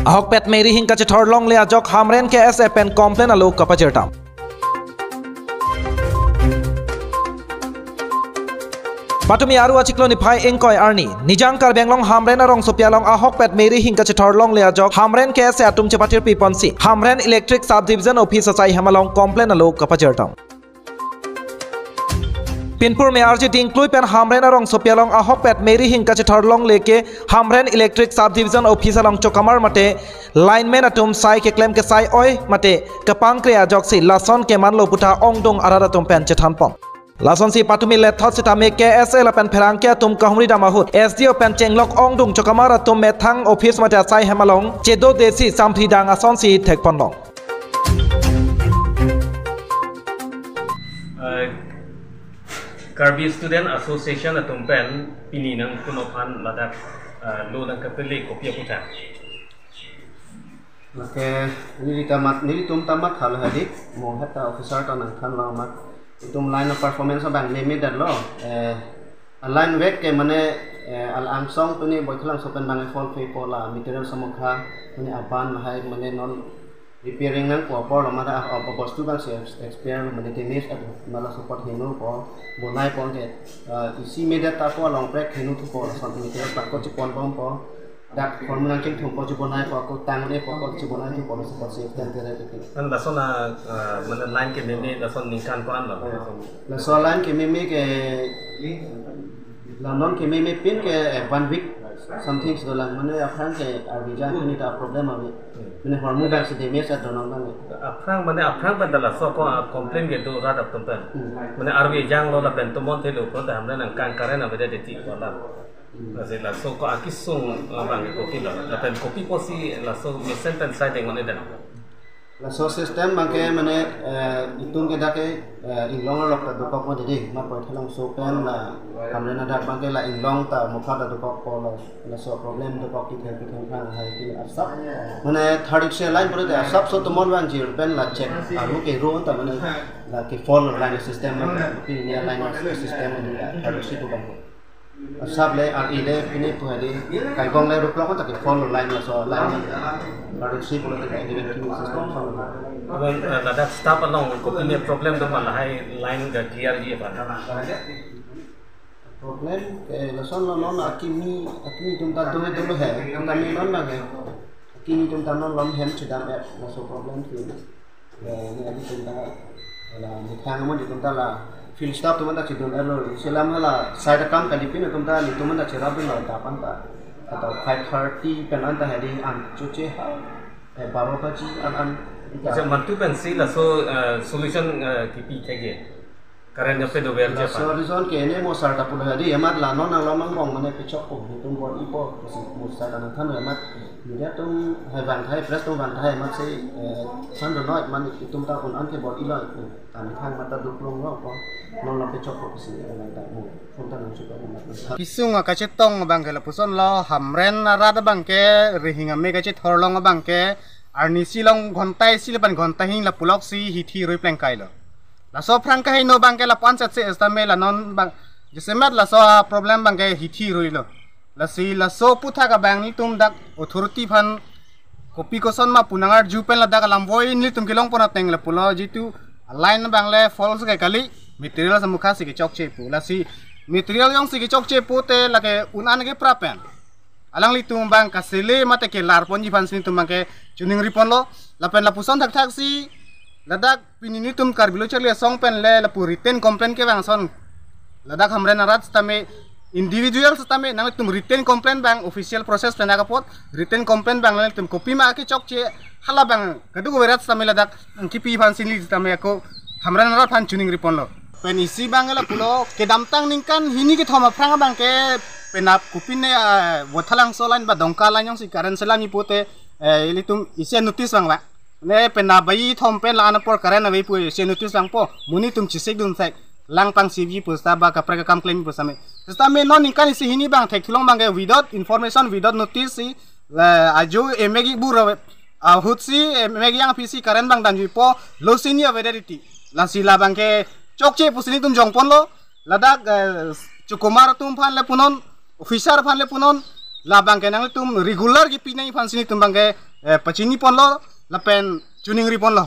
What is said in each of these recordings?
ahok pet meri hingka che thorlong le ajok hamren ke SFN complain alo kapajertam Patumi aru achiklo ni phai engkoi arni nijang kar benglong hamren arong sopialong ahok pet meri hingka che thorlong le ajok hamren ke se atum che patir piponsi hamren electric sub division office achai hamalong complain alo kapajertam Pinpur में आरजी टिंक्लुई पेन हामरेन अरोंग सोपियालोंग आहok pet meri hingka che thorlong leke hamren electric sub division office along chokamar mate lineman atum sai ke claim ke sai oi mate kapang kre ajok si lason ke manlo puta ongdong araratum pen che thanpong lason si patumi let thot sita me ke SL pen pherang ke atum kahumri damahut SDO pen chenglok ongdong chokamar atum methang office mate sai hemalong chedo desi samthi dang ason si thekponlong Karbi Student Association atong pen pini ng kunopan ladak lo ng kapili kopya puta. Oke, ini tum tamat hal hadik mau hata officer tanang kan lamat itum line of performance bang limit dan lo line wek ke mana al amsong puni boy kelang sopen bang fall pay pola material samukha puni aban hai mana non repairing nang ko por lamada apa bostu bang se experience mana tenis atau malah support hinu ko bonai pon ke isi media ta ko long break hinu tu ko something itu pak ko cipon pom po dak formula king thum ko cipon ai ko tang ne ko cipon ai ko support se ten tere itu An lasona mana line ke meme lason ningkan ko an la. La so line ke meme ke la non ke meme pin ke 1 week something so lang mana apang ke arbijan ni ta problem abi mana hormone bang se damage atau nang nang Aprang bandala so ko complain ge do rat aptum pen. Mana arbi jang lo la pen to mon thelo ko ta hamna nang kan karen abede de ti ko la. Kasi la so ko akisung bang ko ti la pen copy ko si la so me sentence side ngone dan. La so system bangke mana itung ke dake inglong lok ta dokok mo didi ma po thalang so pen la kamne na dak bangke la inglong ta mukha ta dokok ko la so problem dokok ki thel phang hai ki asap mana third se line pore ta asap so to mon bang jir pen la check aru ke ro ta mana la ke follow line system ki ni line system ni third se to bang asap le ar ile pini po hadi kai gong le ro ko ta ke follow line la so line third se pore ta event queue system Abang ladak staff along ko pini problem do man hai line ga clear ji ba. Problem ke lason non akimi tumta do hai tumta ni non lage akimi tumta non lom hem chidam app na so problem ki ni adi tumta la mithang mo di tumta la field staff tumta chidon error selam hala side kam kalipin tumta ni tumta cherabin la tapan ta atau 5:30 penan ta hadi an chuche ha 12 baji an Kasi mantu pen si la so solution kipi thege. Karen pe do ver je pa. Solution ke ne mo sarta pula hadi amat la non ang lamang bong mane pichok ko tum bor ipo si mo sarta nan than amat dia tum hai van thai press tum van thai mat se san do noi man tum ta kon an ke bor ila tan thang mata du plong ro ko non la pichok ko si la ta mo tum ta nan suka mat Kisung ka chetong bang ke la puson lo hamren ra da bang ke rihinga me ka chet horlong bang ke Arni silong gontai silapan gontai hing la pulok si hithi roi pleng kai lo. La so frang kai no bang ke la panchat se estame la non bang jesemat la so problem bang ke hithi roi lo. La si la so putha ka bang ni tum dak authority phan kopi ko son ma punangar ju pen la dak lamboi ni tum kilong pona teng la pulo jitu line bang le falls ke kali material sa mukha si ke chok che pu la si material yang si ke chok che pu te la ke unan ke prapen. Alang li tumbang kasile mate ke lar ponji fan sini tumbang ke tuning ripon lo lapen la puson tak tak si ladak pinini tum karbilo charli song pen le la puriten complain ke bang son ladak hamre narat stame individual stame nang tum written complaint bang official process pen pot written complaint bang le tum copy ma ke chok che hala bang kadu berat stame ladak kipi fan sini stame ko hamre narat fan tuning ripon lo pen isi bang la pulo ke damtang ningkan hini ke thoma franga bang ke penap kupine bothalang solan ba dongka lanyong si karen selami pote ili tum ise notice bang ba ne penabai thom pen lana por karen abai pu ise notice bang po muni tum chisek dun sai lang pang cv pusta ba ka preka kam claim pusame testame non inkan isi hini bang thek thilong bang without information without notice si ajo emegi bura hutsi emegi yang pc karen bang dan po low senior validity la sila bang ke chokche pusini tum jongpon lo ladak cukumar tum phan le punon officer phan le punon la bang ke nang tum regular gi pinai fan sini tum bang ke pacini pon lo la pen tuning ri pon lo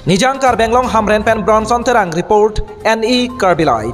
Nijang Kar Benglong Hamren Pen Bronson Terang Report NE Karbilai